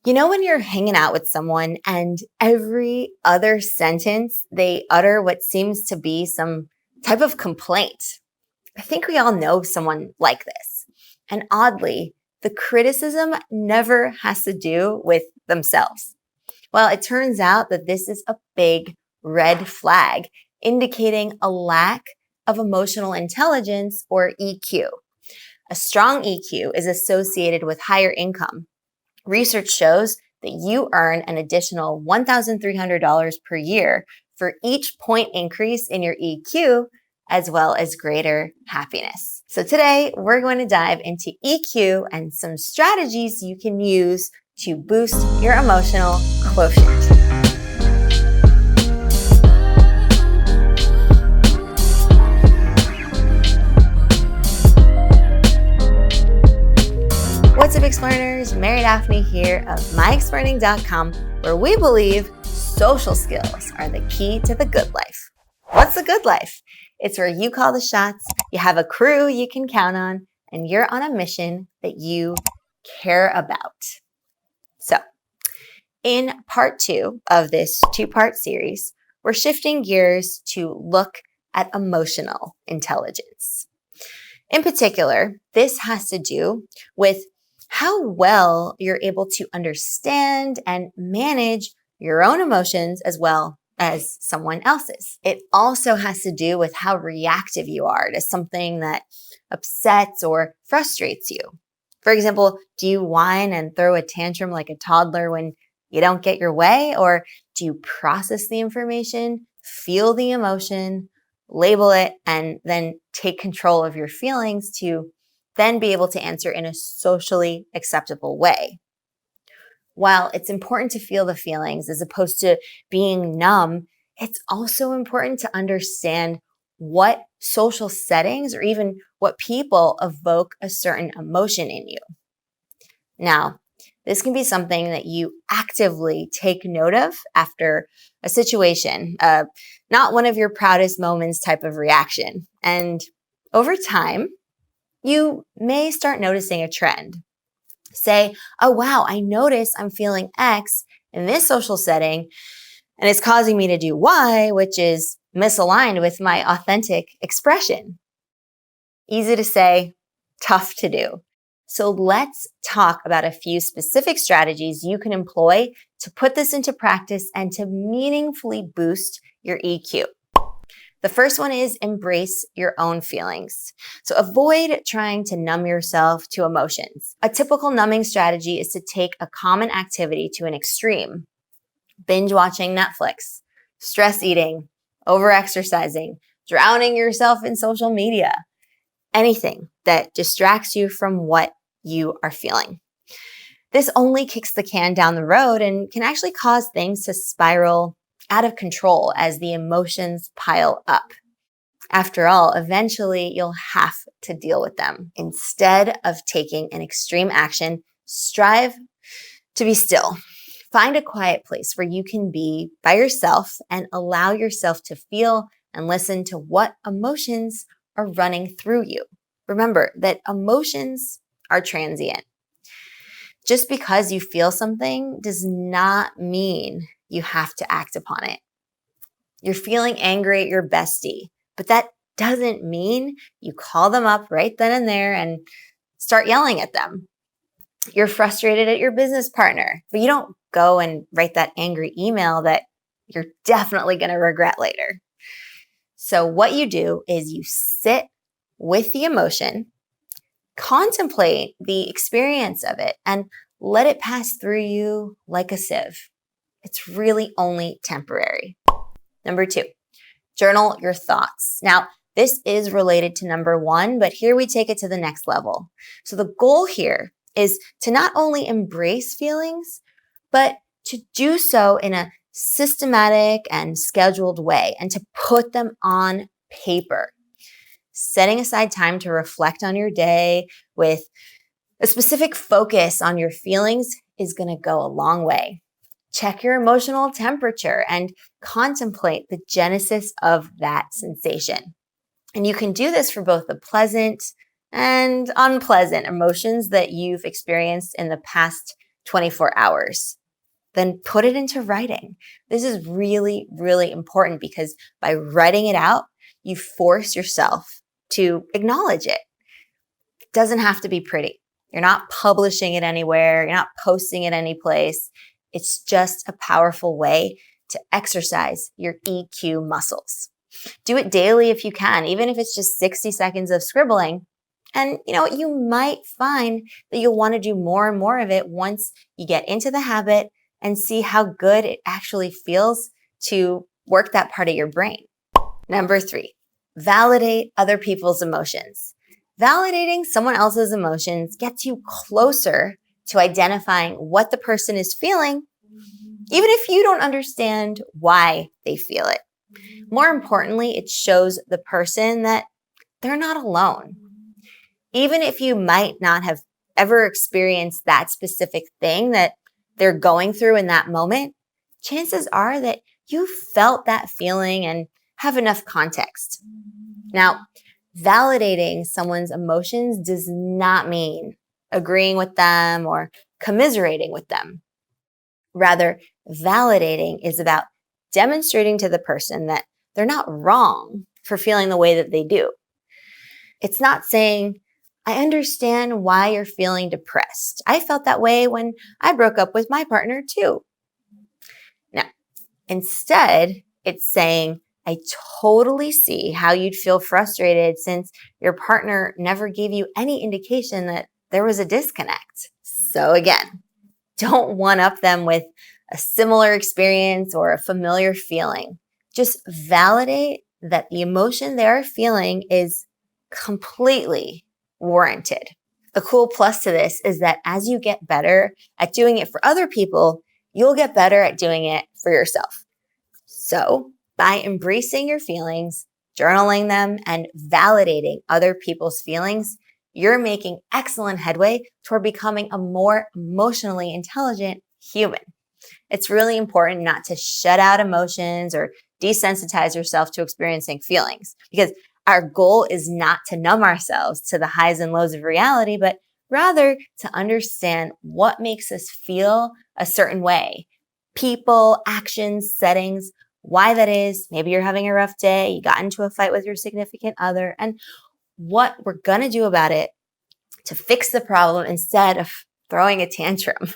You know, when you're hanging out with someone and every other sentence they utter what seems to be some type of complaint? I think we all know someone like this. And oddly, the criticism never has to do with themselves. Well, it turns out that this is a big red flag indicating a lack of emotional intelligence, or EQ. A strong EQ is associated with higher income. Research shows that you earn an additional $1,300 per year for each point increase in your EQ, as well as greater happiness. So today, we're going to dive into EQ and some strategies you can use to boost your emotional quotient. What's up, Explearners? Mary Daphne here of myexplearning.com, where we believe social skills are the key to the good life. What's the good life? It's where you call the shots, you have a crew you can count on, and you're on a mission that you care about. So, in part 2 of this 2-part series, we're shifting gears to look at emotional intelligence. In particular, this has to do with how well you're able to understand and manage your own emotions as well as someone else's. It also has to do with how reactive you are to something that upsets or frustrates you. For example, do you whine and throw a tantrum like a toddler when you don't get your way? Or do you process the information, feel the emotion, label it, and then take control of your feelings to then be able to answer in a socially acceptable way? While it's important to feel the feelings as opposed to being numb, it's also important to understand what social settings or even what people evoke a certain emotion in you. Now, this can be something that you actively take note of after a situation, not one of your proudest moments type of reaction. And over time, you may start noticing a trend. Say, oh wow, I notice I'm feeling X in this social setting, and it's causing me to do Y, which is misaligned with my authentic expression. Easy to say, tough to do. So let's talk about a few specific strategies you can employ to put this into practice and to meaningfully boost your EQ. The first one is embrace your own feelings. So avoid trying to numb yourself to emotions. A typical numbing strategy is to take a common activity to an extreme. Binge watching Netflix, stress eating, over-exercising, drowning yourself in social media. Anything that distracts you from what you are feeling. This only kicks the can down the road and can actually cause things to spiral out of control as the emotions pile up. After all, eventually you'll have to deal with them. Instead of taking an extreme action, strive to be still. Find a quiet place where you can be by yourself and allow yourself to feel and listen to what emotions are running through you. Remember that emotions are transient. Just because you feel something does not mean you have to act upon it. You're feeling angry at your bestie, but that doesn't mean you call them up right then and there and start yelling at them. You're frustrated at your business partner, but you don't go and write that angry email that you're definitely going to regret later. So what you do is you sit with the emotion, contemplate the experience of it, and let it pass through you like a sieve. It's really only temporary. Number 2, journal your thoughts. Now, this is related to number 1, but here we take it to the next level. So the goal here is to not only embrace feelings, but to do so in a systematic and scheduled way and to put them on paper. Setting aside time to reflect on your day with a specific focus on your feelings is going to go a long way. Check your emotional temperature and contemplate the genesis of that sensation. And you can do this for both the pleasant and unpleasant emotions that you've experienced in the past 24 hours, then put it into writing. This is really, really important because by writing it out, you force yourself to acknowledge it. It doesn't have to be pretty. You're not publishing it anywhere. You're not posting it any place. It's just a powerful way to exercise your EQ muscles. Do it daily if you can, even if it's just 60 seconds of scribbling. And you know what? You might find that you'll want to do more and more of it once you get into the habit and see how good it actually feels to work that part of your brain. Number 3, validate other people's emotions. Validating someone else's emotions gets you closer to identifying what the person is feeling, even if you don't understand why they feel it. More importantly, it shows the person that they're not alone. Even if you might not have ever experienced that specific thing that they're going through in that moment, chances are that you felt that feeling and have enough context. Now, validating someone's emotions does not mean agreeing with them or commiserating with them. Rather, validating is about demonstrating to the person that they're not wrong for feeling the way that they do. It's not saying, I understand why you're feeling depressed. I felt that way when I broke up with my partner too. Now, instead, it's saying, I totally see how you'd feel frustrated since your partner never gave you any indication that there was a disconnect. So again, don't one-up them with a similar experience or a familiar feeling. Just validate that the emotion they're feeling is completely warranted. The cool plus to this is that as you get better at doing it for other people, you'll get better at doing it for yourself. So by embracing your feelings, journaling them, and validating other people's feelings, you're making excellent headway toward becoming a more emotionally intelligent human. It's really important not to shut out emotions or desensitize yourself to experiencing feelings, because our goal is not to numb ourselves to the highs and lows of reality, but rather to understand what makes us feel a certain way. People, actions, settings, why that is. Maybe you're having a rough day, you got into a fight with your significant other, and what we're going to do about it to fix the problem instead of throwing a tantrum.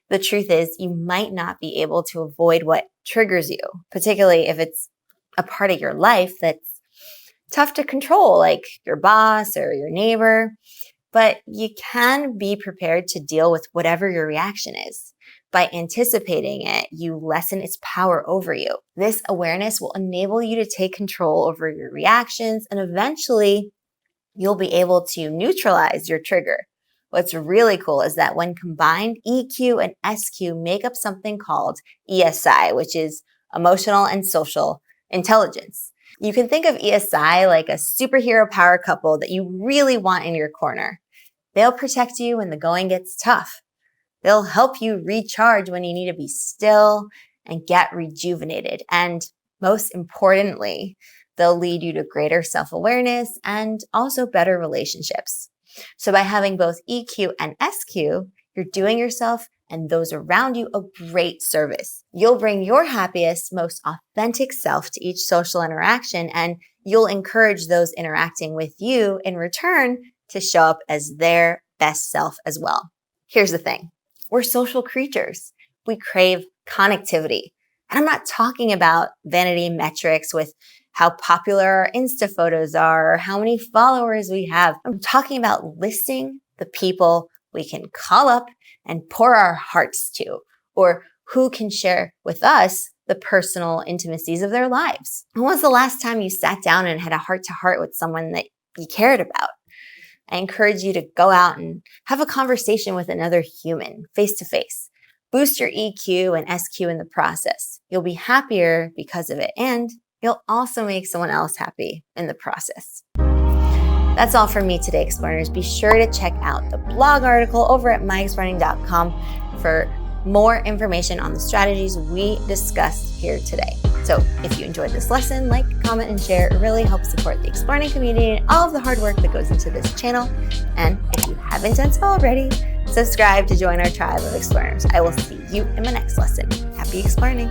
The truth is, you might not be able to avoid what triggers you, particularly if it's a part of your life that's tough to control, like your boss or your neighbor. But you can be prepared to deal with whatever your reaction is. By anticipating it, you lessen its power over you. This awareness will enable you to take control over your reactions, and eventually you'll be able to neutralize your trigger. What's really cool is that when combined, EQ and SQ make up something called ESI, which is emotional and social intelligence. You can think of ESI like a superhero power couple that you really want in your corner. They'll protect you when the going gets tough. They'll help you recharge when you need to be still and get rejuvenated. And most importantly, they'll lead you to greater self-awareness and also better relationships. So by having both EQ and SQ, you're doing yourself and those around you a great service. You'll bring your happiest, most authentic self to each social interaction, and you'll encourage those interacting with you in return to show up as their best self as well. Here's the thing. We're social creatures. We crave connectivity. And I'm not talking about vanity metrics with how popular our Insta photos are or how many followers we have. I'm talking about listing the people we can call up and pour our hearts to, or who can share with us the personal intimacies of their lives. When was the last time you sat down and had a heart-to-heart with someone that you cared about? I encourage you to go out and have a conversation with another human face-to-face. Boost your EQ and SQ in the process. You'll be happier because of it, and you'll also make someone else happy in the process. That's all from me today, Explearners. Be sure to check out the blog article over at myexplearning.com for more information on the strategies we discussed here today. So if you enjoyed this lesson, like, comment, and share. It really helps support the Explearning community and all of the hard work that goes into this channel. And if you haven't done so already, Subscribe to join our tribe of Explearners. I will see you in my next lesson. Happy Explearning!